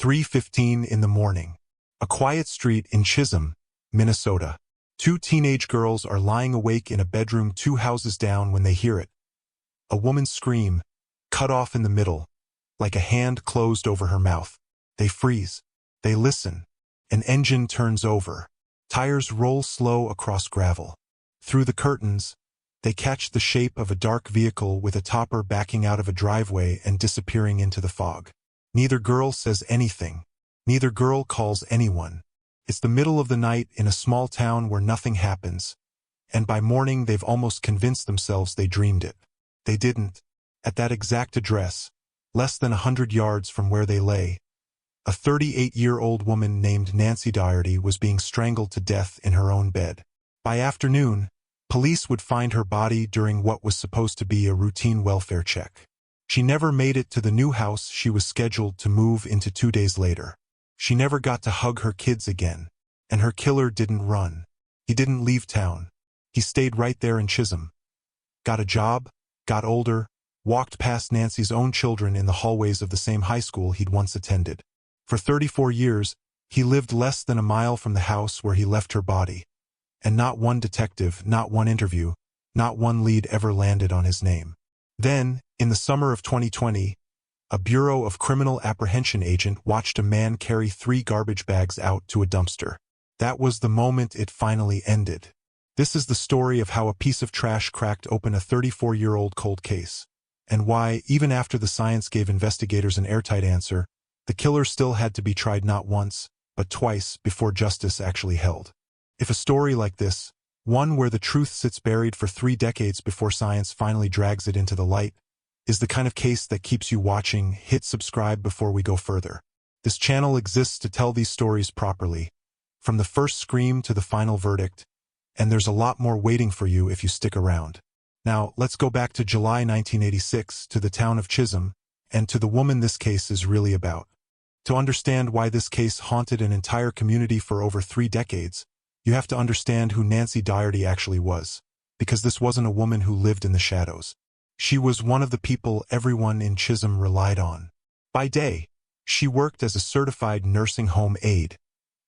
3:15 in the morning. A quiet street in Chisholm, Minnesota. Two teenage girls are lying awake in a bedroom 2 houses down when they hear it. A woman's scream, cut off in the middle, like a hand closed over her mouth. They freeze. They listen. An engine turns over. Tires roll slow across gravel. Through the curtains, they catch the shape of a dark vehicle with a topper backing out of a driveway and disappearing into the fog. Neither girl says anything. Neither girl calls anyone. It's the middle of the night in a small town where nothing happens, and by morning they've almost convinced themselves they dreamed it. They didn't. At that exact address, less than 100 yards from where they lay, a 38-year-old woman named Nancy Daugherty was being strangled to death in her own bed. By afternoon, police would find her body during what was supposed to be a routine welfare check. She never made it to the new house she was scheduled to move into 2 days later. She never got to hug her kids again, and her killer didn't run. He didn't leave town. He stayed right there in Chisholm. Got a job, got older, walked past Nancy's own children in the hallways of the same high school he'd once attended. For 34 years, he lived less than a mile from the house where he left her body, and not one detective, not one interview, not one lead ever landed on his name. Then, in the summer of 2020, a Bureau of Criminal Apprehension agent watched a man carry 3 garbage bags out to a dumpster. That was the moment it finally ended. This is the story of how a piece of trash cracked open a 34-year-old cold case, and why, even after the science gave investigators an airtight answer, the killer still had to be tried not once, but twice before justice actually held. If a story like this, one where the truth sits buried for 3 decades before science finally drags it into the light, is the kind of case that keeps you watching, hit subscribe before we go further. This channel exists to tell these stories properly, from the first scream to the final verdict, and there's a lot more waiting for you if you stick around. Now, let's go back to July 1986, to the town of Chisholm, and to the woman this case is really about. To understand why this case haunted an entire community for over 3 decades, you have to understand who Nancy Daugherty actually was, because this wasn't a woman who lived in the shadows. She was one of the people everyone in Chisholm relied on. By day, she worked as a certified nursing home aide,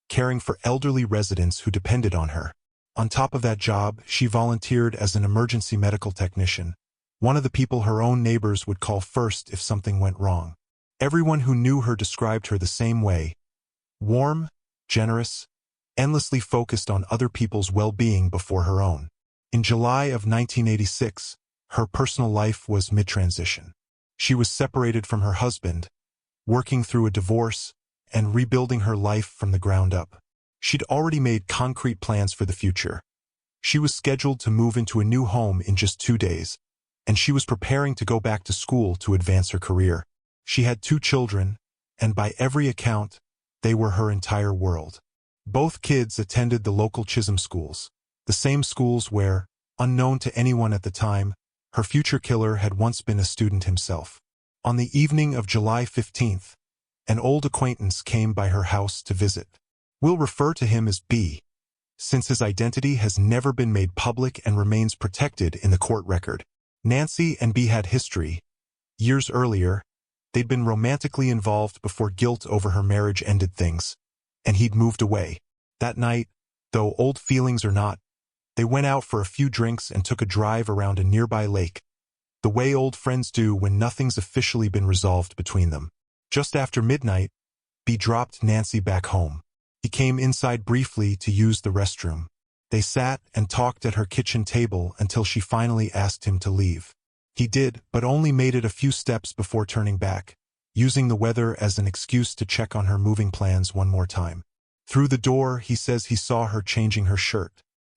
caring for elderly residents who depended on her. On top of that job, she volunteered as an emergency medical technician, one of the people her own neighbors would call first if something went wrong. Everyone who knew her described her the same way: warm, generous, endlessly focused on other people's well-being before her own. In July of 1986, her personal life was mid-transition. She was separated from her husband, working through a divorce, and rebuilding her life from the ground up. She'd already made concrete plans for the future. She was scheduled to move into a new home in just 2 days, and she was preparing to go back to school to advance her career. She had 2 children, and by every account, they were her entire world. Both kids attended the local Chisholm schools, the same schools where, unknown to anyone at the time, her future killer had once been a student himself. On the evening of July 15th, an old acquaintance came by her house to visit. We'll refer to him as B, since his identity has never been made public and remains protected in the court record. Nancy and B had history. Years earlier, they'd been romantically involved before guilt over her marriage ended things, and he'd moved away. That night, though old feelings or not, they went out for a few drinks and took a drive around a nearby lake, the way old friends do when nothing's officially been resolved between them. Just after midnight, B dropped Nancy back home. He came inside briefly to use the restroom. They sat and talked at her kitchen table until she finally asked him to leave. He did, but only made it a few steps before turning back, using the weather as an excuse to check on her moving plans one more time. Through the door, he says he saw her changing her shirt.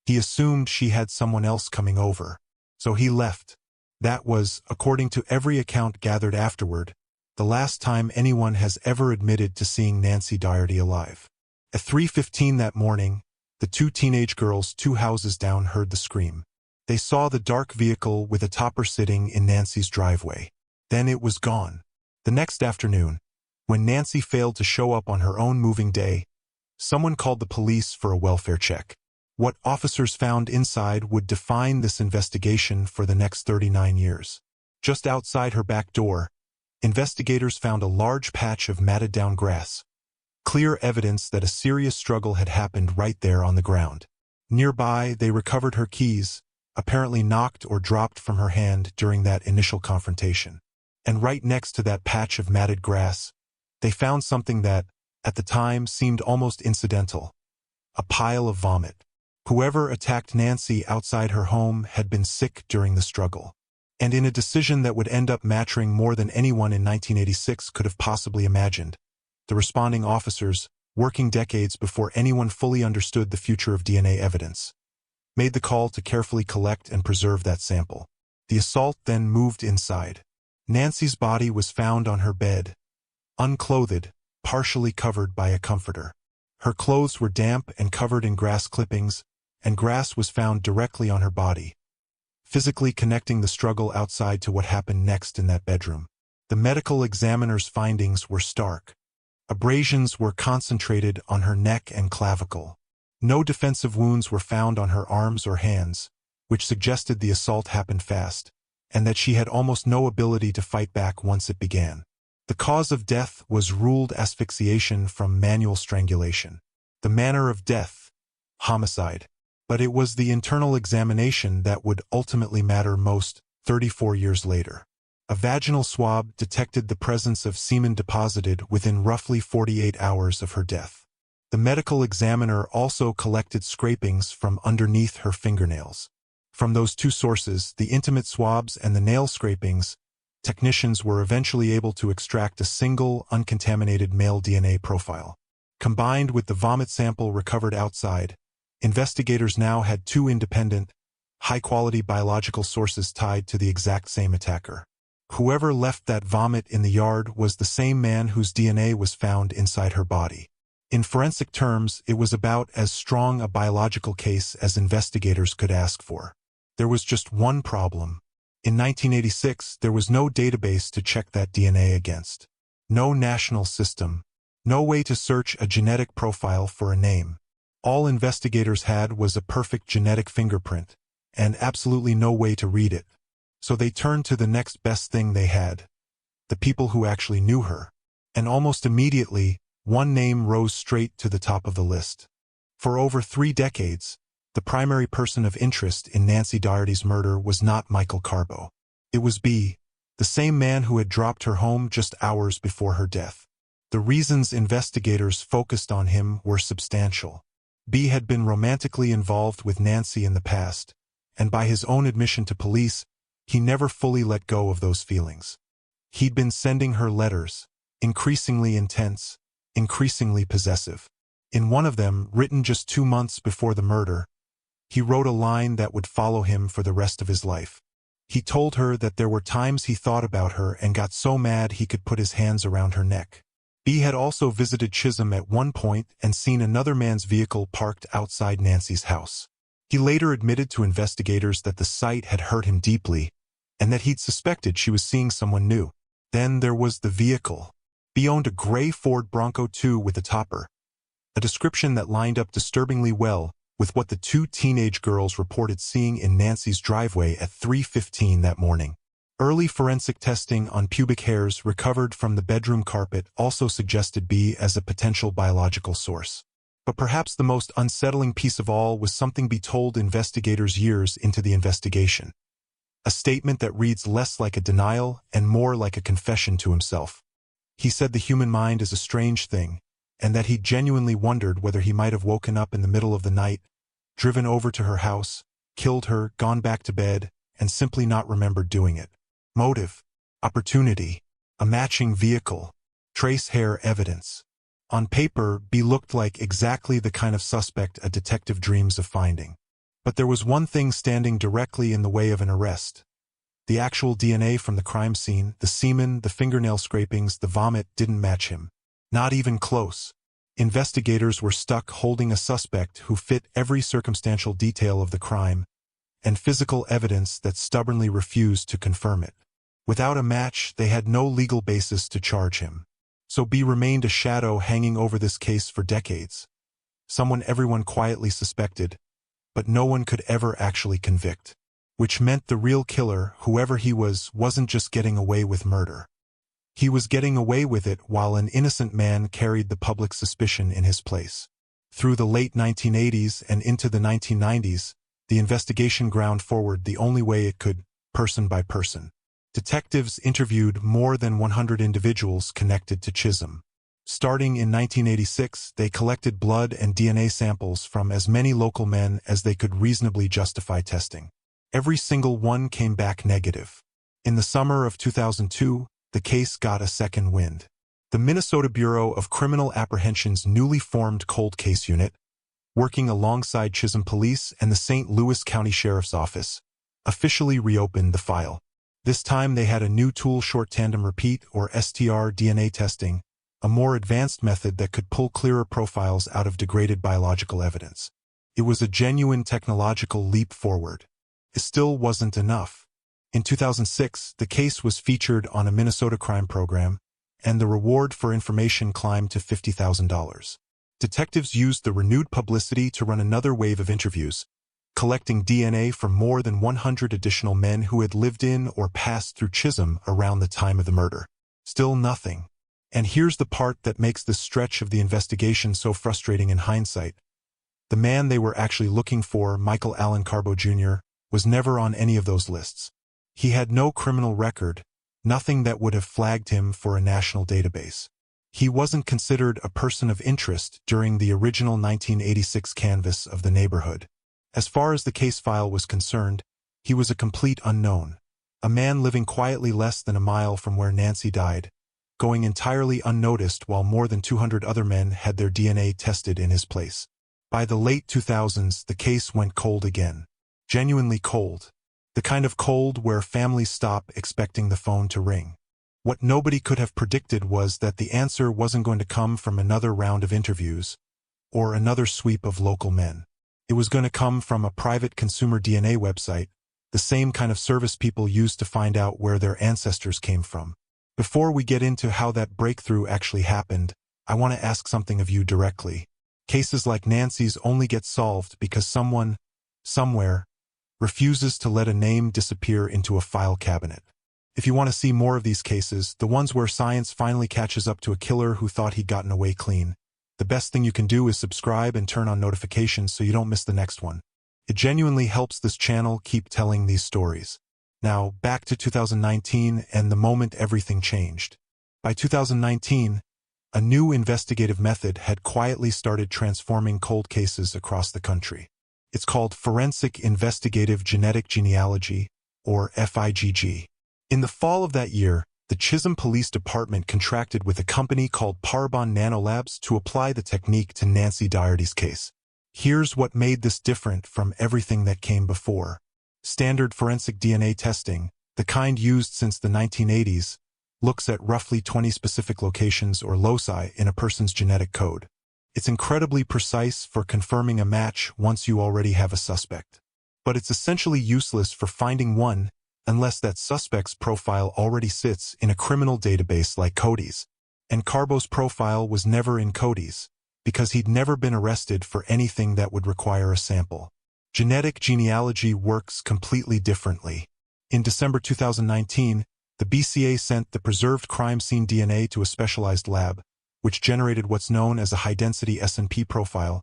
He assumed she had someone else coming over, so he left. That was, according to every account gathered afterward, the last time anyone has ever admitted to seeing Nancy Daugherty alive. At 3:15 that morning, the 2 teenage girls 2 houses down heard the scream. They saw the dark vehicle with a topper sitting in Nancy's driveway. Then it was gone. The next afternoon, when Nancy failed to show up on her own moving day, someone called the police for a welfare check. What officers found inside would define this investigation for the next 39 years. Just outside her back door, investigators found a large patch of matted down grass, clear evidence that a serious struggle had happened right there on the ground. Nearby, they recovered her keys, apparently knocked or dropped from her hand during that initial confrontation. And right next to that patch of matted grass, they found something that, at the time, seemed almost incidental: a pile of vomit. Whoever attacked Nancy outside her home had been sick during the struggle. And in a decision that would end up mattering more than anyone in 1986 could have possibly imagined, the responding officers, working decades before anyone fully understood the future of DNA evidence, made the call to carefully collect and preserve that sample. The assault then moved inside. Nancy's body was found on her bed, unclothed, partially covered by a comforter. Her clothes were damp and covered in grass clippings, and grass was found directly on her body, physically connecting the struggle outside to what happened next in that bedroom. The medical examiner's findings were stark. Abrasions were concentrated on her neck and clavicle. No defensive wounds were found on her arms or hands, which suggested the assault happened fast, and that she had almost no ability to fight back once it began. The cause of death was ruled asphyxiation from manual strangulation. The manner of death, homicide. But it was the internal examination that would ultimately matter most 34 years later. A vaginal swab detected the presence of semen deposited within roughly 48 hours of her death. The medical examiner also collected scrapings from underneath her fingernails. From those two sources, the intimate swabs and the nail scrapings, technicians were eventually able to extract a single, uncontaminated male DNA profile. Combined with the vomit sample recovered outside, investigators now had two independent, high-quality biological sources tied to the exact same attacker. Whoever left that vomit in the yard was the same man whose DNA was found inside her body. In forensic terms, it was about as strong a biological case as investigators could ask for. There was just one problem. In 1986, there was no database to check that DNA against. No national system. No way to search a genetic profile for a name. All investigators had was a perfect genetic fingerprint, and absolutely no way to read it. So they turned to the next best thing they had: the people who actually knew her. And almost immediately, one name rose straight to the top of the list. For over 3 decades, the primary person of interest in Nancy Daugherty's murder was not Michael Carbo. It was B, the same man who had dropped her home just hours before her death. The reasons investigators focused on him were substantial. B had been romantically involved with Nancy in the past, and by his own admission to police, he never fully let go of those feelings. He'd been sending her letters, increasingly intense, increasingly possessive. In one of them, written just 2 months before the murder, he wrote a line that would follow him for the rest of his life. He told her that there were times he thought about her and got so mad he could put his hands around her neck. B had also visited Chisholm at one point and seen another man's vehicle parked outside Nancy's house. He later admitted to investigators that the sight had hurt him deeply and that he'd suspected she was seeing someone new. Then there was the vehicle. B owned a gray Ford Bronco 2 with a topper, a description that lined up disturbingly well with what the 2 teenage girls reported seeing in Nancy's driveway at 3:15 that morning. Early forensic testing on pubic hairs recovered from the bedroom carpet also suggested B as a potential biological source. But perhaps the most unsettling piece of all was something B told investigators years into the investigation. A statement that reads less like a denial and more like a confession to himself. He said the human mind is a strange thing, and that he genuinely wondered whether he might have woken up in the middle of the night, driven over to her house, killed her, gone back to bed, and simply not remembered doing it. Motive, opportunity, a matching vehicle, trace hair evidence. On paper, B looked like exactly the kind of suspect a detective dreams of finding. But there was one thing standing directly in the way of an arrest. The actual DNA from the crime scene, the semen, the fingernail scrapings, the vomit didn't match him. Not even close. Investigators were stuck holding a suspect who fit every circumstantial detail of the crime, and physical evidence that stubbornly refused to confirm it. Without a match, they had no legal basis to charge him. So B remained a shadow hanging over this case for decades. Someone everyone quietly suspected, but no one could ever actually convict. Which meant the real killer, whoever he was, wasn't just getting away with murder. He was getting away with it while an innocent man carried the public suspicion in his place. Through the late 1980s and into the 1990s, the investigation ground forward the only way it could, person by person. Detectives interviewed more than 100 individuals connected to Chisholm. Starting in 1986, they collected blood and DNA samples from as many local men as they could reasonably justify testing. Every single one came back negative. In the summer of 2002, the case got a second wind. The Minnesota Bureau of Criminal Apprehension's newly formed cold case unit, working alongside Chisholm Police and the St. Louis County Sheriff's Office, officially reopened the file. This time they had a new tool, short tandem repeat, or STR DNA testing, a more advanced method that could pull clearer profiles out of degraded biological evidence. It was a genuine technological leap forward. It still wasn't enough. In 2006, the case was featured on a Minnesota crime program, and the reward for information climbed to $50,000. Detectives used the renewed publicity to run another wave of interviews, collecting DNA from more than 100 additional men who had lived in or passed through Chisholm around the time of the murder. Still nothing. And here's the part that makes this stretch of the investigation so frustrating in hindsight. The man they were actually looking for, Michael Allen Carbo Jr., was never on any of those lists. He had no criminal record, nothing that would have flagged him for a national database. He wasn't considered a person of interest during the original 1986 canvass of the neighborhood. As far as the case file was concerned, he was a complete unknown, a man living quietly less than a mile from where Nancy died, going entirely unnoticed while more than 200 other men had their DNA tested in his place. By the late 2000s, the case went cold again. Genuinely cold. The kind of cold where families stop expecting the phone to ring. What nobody could have predicted was that the answer wasn't going to come from another round of interviews or another sweep of local men. It was going to come from a private consumer DNA website, the same kind of service people use to find out where their ancestors came from. Before we get into how that breakthrough actually happened, I want to ask something of you directly. Cases like Nancy's only get solved because someone, somewhere, refuses to let a name disappear into a file cabinet. If you want to see more of these cases, the ones where science finally catches up to a killer who thought he'd gotten away clean, the best thing you can do is subscribe and turn on notifications so you don't miss the next one. It genuinely helps this channel keep telling these stories. Now, back to 2019 and the moment everything changed. By 2019, a new investigative method had quietly started transforming cold cases across the country. It's called Forensic Investigative Genetic Genealogy, or FIGG. In the fall of that year, the Chisholm Police Department contracted with a company called Parabon Nanolabs to apply the technique to Nancy Daugherty's case. Here's what made this different from everything that came before. Standard forensic DNA testing, the kind used since the 1980s, looks at roughly 20 specific locations or loci in a person's genetic code. It's incredibly precise for confirming a match once you already have a suspect. But it's essentially useless for finding one unless that suspect's profile already sits in a criminal database like Cody's. And Carbo's profile was never in Cody's, because he'd never been arrested for anything that would require a sample. Genetic genealogy works completely differently. In December 2019, the BCA sent the preserved crime scene DNA to a specialized lab, which generated what's known as a high-density SNP profile,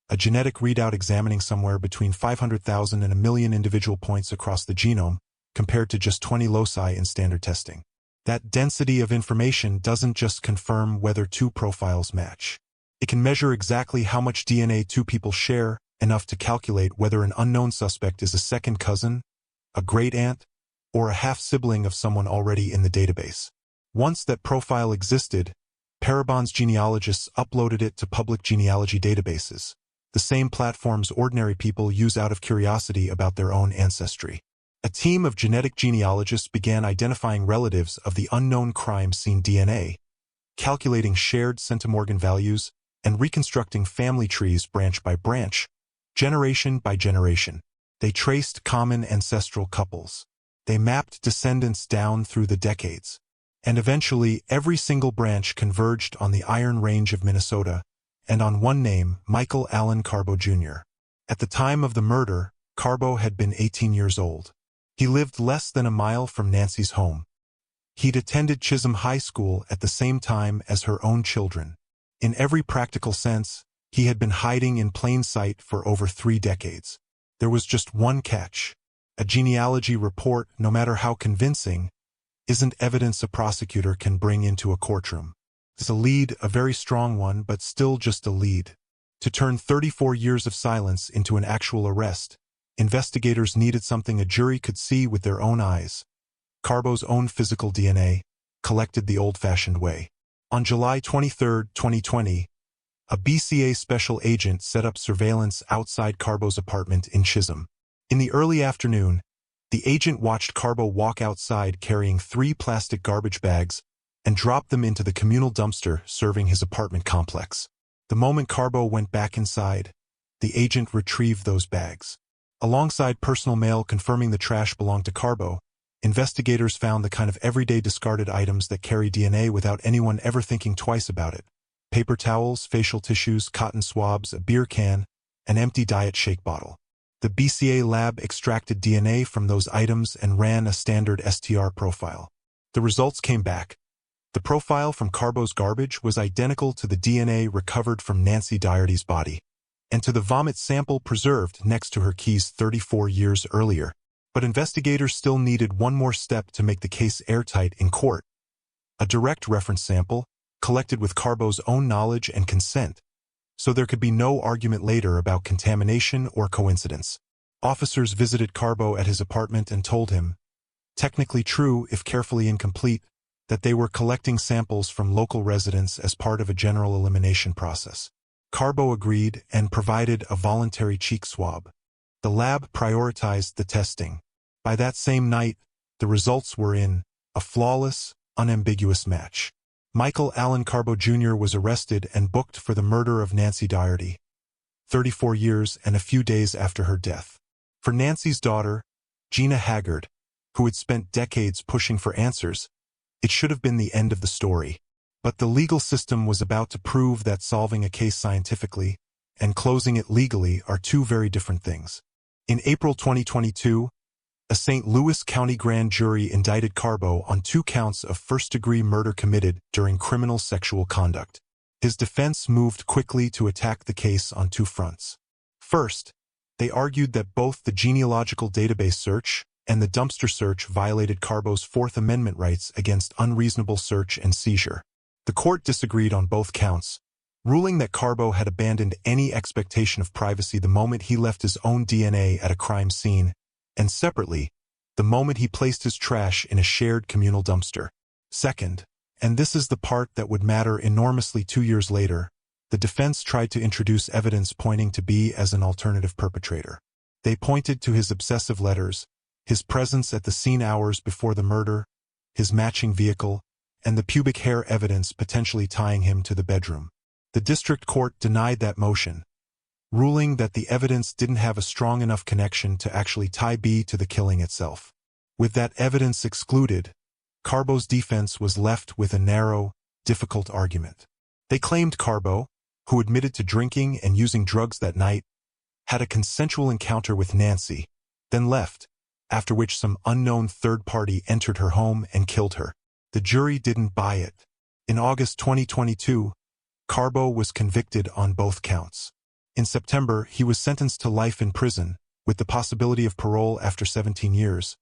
a genetic readout examining somewhere between 500,000 and a million individual points across the genome, compared to just 20 loci in standard testing. That density of information doesn't just confirm whether two profiles match. It can measure exactly how much DNA two people share, enough to calculate whether an unknown suspect is a second cousin, a great-aunt, or a half-sibling of someone already in the database. Once that profile existed, Parabon's genealogists uploaded it to public genealogy databases, the same platforms ordinary people use out of curiosity about their own ancestry. A team of genetic genealogists began identifying relatives of the unknown crime scene DNA, calculating shared centimorgan values, and reconstructing family trees branch by branch, generation by generation. They traced common ancestral couples. They mapped descendants down through the decades. And eventually, every single branch converged on the Iron Range of Minnesota, and on one name, Michael Allen Carbo Jr. At the time of the murder, Carbo had been 18 years old. He lived less than a mile from Nancy's home. He'd attended Chisholm High School at the same time as her own children. In every practical sense, he had been hiding in plain sight for over 3 decades. There was just one catch. A genealogy report, no matter how convincing, isn't evidence a prosecutor can bring into a courtroom. It's a lead, a very strong one, but still just a lead. To turn 34 years of silence into an actual arrest, investigators needed something a jury could see with their own eyes. Carbo's own physical DNA, collected the old-fashioned way. On July 23, 2020, a BCA special agent set up surveillance outside Carbo's apartment in Chisholm. In the early afternoon, the agent watched Carbo walk outside carrying 3 plastic garbage bags and drop them into the communal dumpster serving his apartment complex. The moment Carbo went back inside, the agent retrieved those bags. Alongside personal mail confirming the trash belonged to Carbo, investigators found the kind of everyday discarded items that carry DNA without anyone ever thinking twice about it. Paper towels, facial tissues, cotton swabs, a beer can, an empty diet shake bottle. The BCA lab extracted DNA from those items and ran a standard STR profile. The results came back. The profile from Carbo's garbage was identical to the DNA recovered from Nancy Daugherty's body, and to the vomit sample preserved next to her keys 34 years earlier. But investigators still needed one more step to make the case airtight in court. A direct reference sample, collected with Carbo's own knowledge and consent, so there could be no argument later about contamination or coincidence. Officers visited Carbo at his apartment and told him, technically true if carefully incomplete, that they were collecting samples from local residents as part of a general elimination process. Carbo agreed and provided a voluntary cheek swab. The lab prioritized the testing. By that same night, the results were in, a flawless, unambiguous match. Michael Allen Carbo Jr. was arrested and booked for the murder of Nancy Daugherty, 34 years and a few days after her death. For Nancy's daughter, Gina Haggard, who had spent decades pushing for answers, it should have been the end of the story. But the legal system was about to prove that solving a case scientifically and closing it legally are 2 very different things. In April 2022, a St. Louis County grand jury indicted Carbo on 2 counts of first-degree murder committed during criminal sexual conduct. His defense moved quickly to attack the case on 2 fronts. First, they argued that both the genealogical database search and the dumpster search violated Carbo's Fourth Amendment rights against unreasonable search and seizure. The court disagreed on both counts, ruling that Carbo had abandoned any expectation of privacy the moment he left his own DNA at a crime scene, and separately, the moment he placed his trash in a shared communal dumpster. Second, and this is the part that would matter enormously 2 years later, the defense tried to introduce evidence pointing to B as an alternative perpetrator. They pointed to his obsessive letters, his presence at the scene hours before the murder, his matching vehicle, and the pubic hair evidence potentially tying him to the bedroom. The district court denied that motion, ruling that the evidence didn't have a strong enough connection to actually tie B to the killing itself. With that evidence excluded, Carbo's defense was left with a narrow, difficult argument. They claimed Carbo, who admitted to drinking and using drugs that night, had a consensual encounter with Nancy, then left, after which some unknown third party entered her home and killed her. The jury didn't buy it. In August 2022, Carbo was convicted on both counts. In September, he was sentenced to life in prison, with the possibility of parole after 17 years,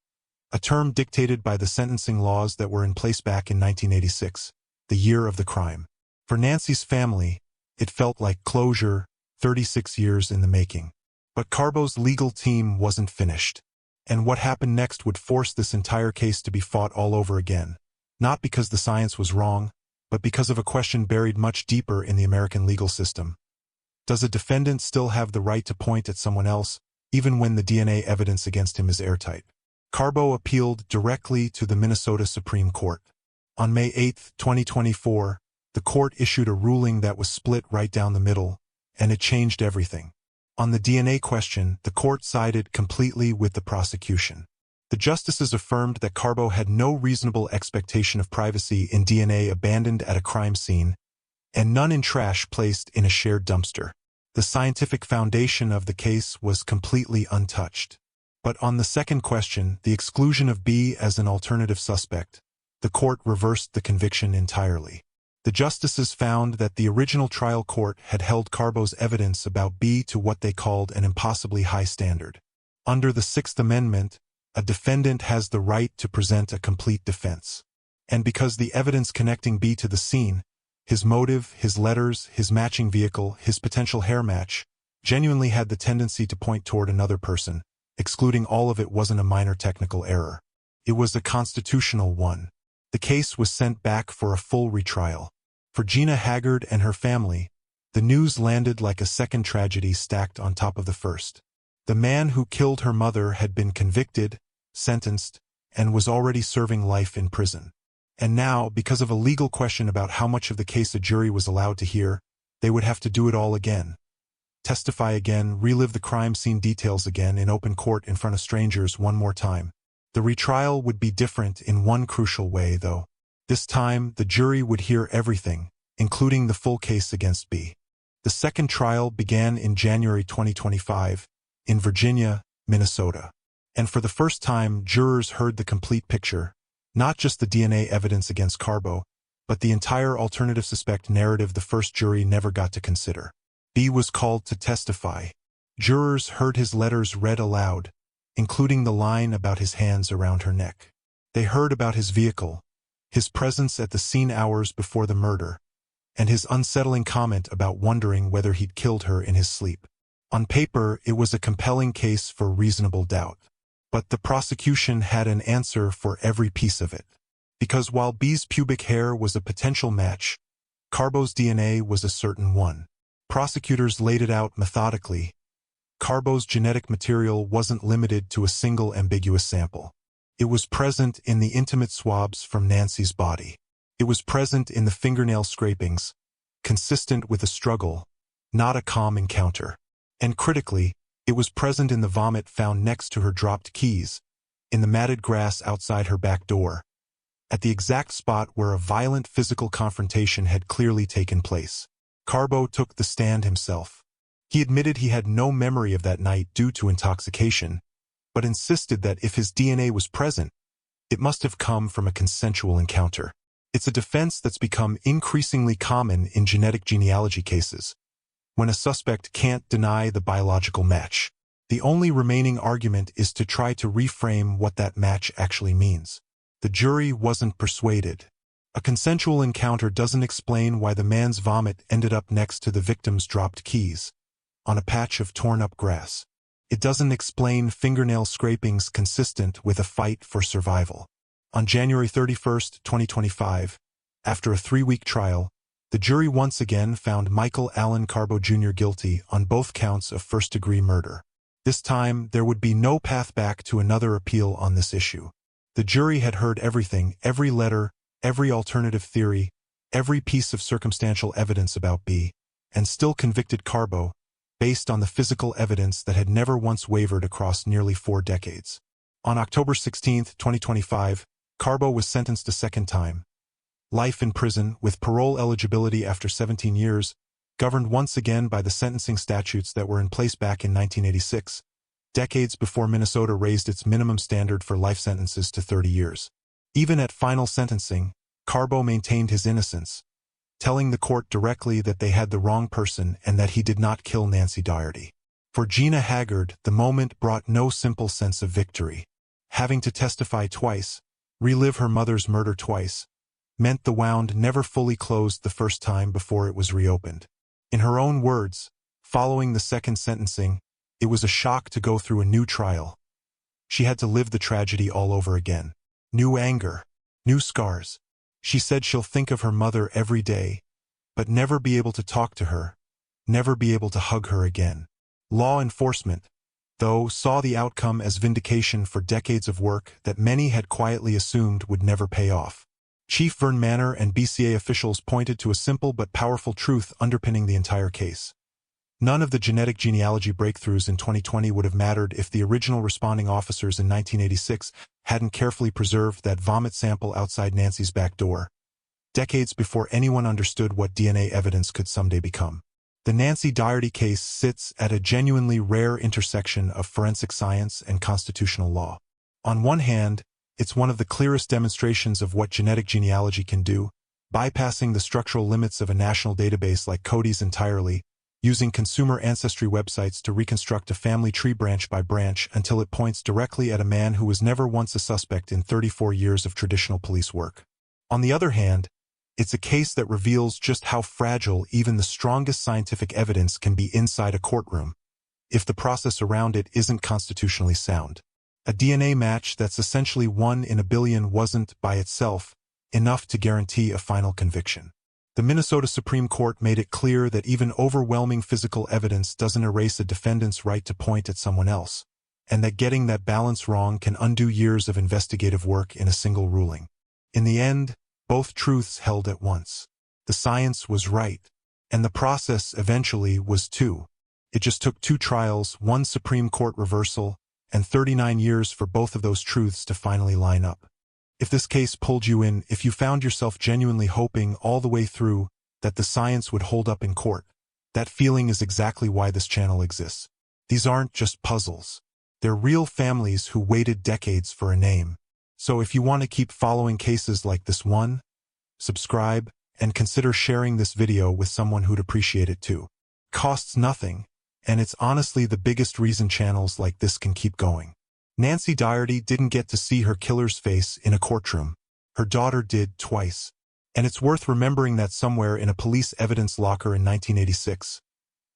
a term dictated by the sentencing laws that were in place back in 1986, the year of the crime. For Nancy's family, it felt like closure, 36 years in the making. But Carbo's legal team wasn't finished, and what happened next would force this entire case to be fought all over again, not because the science was wrong, but because of a question buried much deeper in the American legal system. Does a defendant still have the right to point at someone else, even when the DNA evidence against him is airtight? Carbo appealed directly to the Minnesota Supreme Court. On May 8, 2024, the court issued a ruling that was split right down the middle, and it changed everything. On the DNA question, the court sided completely with the prosecution. The justices affirmed that Carbo had no reasonable expectation of privacy in DNA abandoned at a crime scene, and none in trash placed in a shared dumpster. The scientific foundation of the case was completely untouched. But on the second question, the exclusion of B as an alternative suspect, the court reversed the conviction entirely. The justices found that the original trial court had held Carbo's evidence about B to what they called an impossibly high standard. Under the Sixth Amendment, a defendant has the right to present a complete defense. And because the evidence connecting B to the scene, his motive, his letters, his matching vehicle, his potential hair match, genuinely had the tendency to point toward another person, excluding all of it wasn't a minor technical error. It was a constitutional one. The case was sent back for a full retrial. For Gina Haggard and her family, the news landed like a second tragedy stacked on top of the first. The man who killed her mother had been convicted, sentenced, and was already serving life in prison. And now, because of a legal question about how much of the case a jury was allowed to hear, they would have to do it all again. Testify again, relive the crime scene details again in open court in front of strangers one more time. The retrial would be different in one crucial way, though. This time, the jury would hear everything, including the full case against B. The second trial began in January 2025, in Virginia, Minnesota. And for the first time, jurors heard the complete picture. Not just the DNA evidence against Carbo, but the entire alternative suspect narrative the first jury never got to consider. B was called to testify. Jurors heard his letters read aloud, including the line about his hands around her neck. They heard about his vehicle, his presence at the scene hours before the murder, and his unsettling comment about wondering whether he'd killed her in his sleep. On paper, it was a compelling case for reasonable doubt. But the prosecution had an answer for every piece of it. Because while B's pubic hair was a potential match, Carbo's DNA was a certain one. Prosecutors laid it out methodically. Carbo's genetic material wasn't limited to a single ambiguous sample. It was present in the intimate swabs from Nancy's body. It was present in the fingernail scrapings, consistent with a struggle, not a calm encounter. And critically, it was present in the vomit found next to her dropped keys, in the matted grass outside her back door, at the exact spot where a violent physical confrontation had clearly taken place. Carbo took the stand himself. He admitted he had no memory of that night due to intoxication, but insisted that if his DNA was present, it must have come from a consensual encounter. It's a defense that's become increasingly common in genetic genealogy cases, when a suspect can't deny the biological match. The only remaining argument is to try to reframe what that match actually means. The jury wasn't persuaded. A consensual encounter doesn't explain why the man's vomit ended up next to the victim's dropped keys, on a patch of torn-up grass. It doesn't explain fingernail scrapings consistent with a fight for survival. On January 31, 2025, after a 3-week trial, the jury once again found Michael Allen Carbo Jr. guilty on both counts of first-degree murder. This time, there would be no path back to another appeal on this issue. The jury had heard everything, every letter, every alternative theory, every piece of circumstantial evidence about B, and still convicted Carbo, based on the physical evidence that had never once wavered across nearly 4 decades. On October 16, 2025, Carbo was sentenced a second time. Life in prison, with parole eligibility after 17 years, governed once again by the sentencing statutes that were in place back in 1986, decades before Minnesota raised its minimum standard for life sentences to 30 years. Even at final sentencing, Carbo maintained his innocence, telling the court directly that they had the wrong person and that he did not kill Nancy Daugherty. For Gina Haggard, the moment brought no simple sense of victory. Having to testify twice, relive her mother's murder twice, meant the wound never fully closed the first time before it was reopened. In her own words, following the second sentencing, it was a shock to go through a new trial. She had to live the tragedy all over again. New anger, new scars. She said she'll think of her mother every day, but never be able to talk to her, never be able to hug her again. Law enforcement, though, saw the outcome as vindication for decades of work that many had quietly assumed would never pay off. Chief Vern Manor and BCA officials pointed to a simple but powerful truth underpinning the entire case. None of the genetic genealogy breakthroughs in 2020 would have mattered if the original responding officers in 1986 hadn't carefully preserved that vomit sample outside Nancy's back door, decades before anyone understood what DNA evidence could someday become. The Nancy Daugherty case sits at a genuinely rare intersection of forensic science and constitutional law. On one hand, It's one of the clearest demonstrations of what genetic genealogy can do, bypassing the structural limits of a national database like Cody's entirely, using consumer ancestry websites to reconstruct a family tree branch by branch until it points directly at a man who was never once a suspect in 34 years of traditional police work. On the other hand, it's a case that reveals just how fragile even the strongest scientific evidence can be inside a courtroom, if the process around it isn't constitutionally sound. A DNA match that's essentially 1 in a billion wasn't, by itself, enough to guarantee a final conviction. The Minnesota Supreme Court made it clear that even overwhelming physical evidence doesn't erase a defendant's right to point at someone else, and that getting that balance wrong can undo years of investigative work in a single ruling. In the end, both truths held at once. The science was right, and the process eventually was too. It just took 2 trials, 1 Supreme Court reversal, and 39 years for both of those truths to finally line up. If this case pulled you in, if you found yourself genuinely hoping all the way through that the science would hold up in court, that feeling is exactly why this channel exists. These aren't just puzzles. They're real families who waited decades for a name. So if you want to keep following cases like this one, subscribe and consider sharing this video with someone who'd appreciate it too. Costs nothing, and it's honestly the biggest reason channels like this can keep going. Nancy Daugherty didn't get to see her killer's face in a courtroom. Her daughter did twice. And it's worth remembering that somewhere in a police evidence locker in 1986,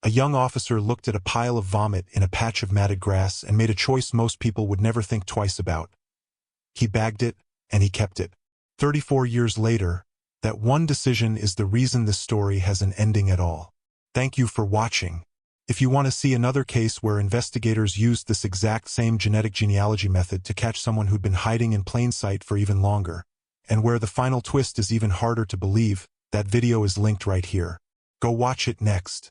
a young officer looked at a pile of vomit in a patch of matted grass and made a choice most people would never think twice about. He bagged it, and he kept it. 34 years later, that one decision is the reason this story has an ending at all. Thank you for watching. If you want to see another case where investigators used this exact same genetic genealogy method to catch someone who'd been hiding in plain sight for even longer, and where the final twist is even harder to believe, that video is linked right here. Go watch it next.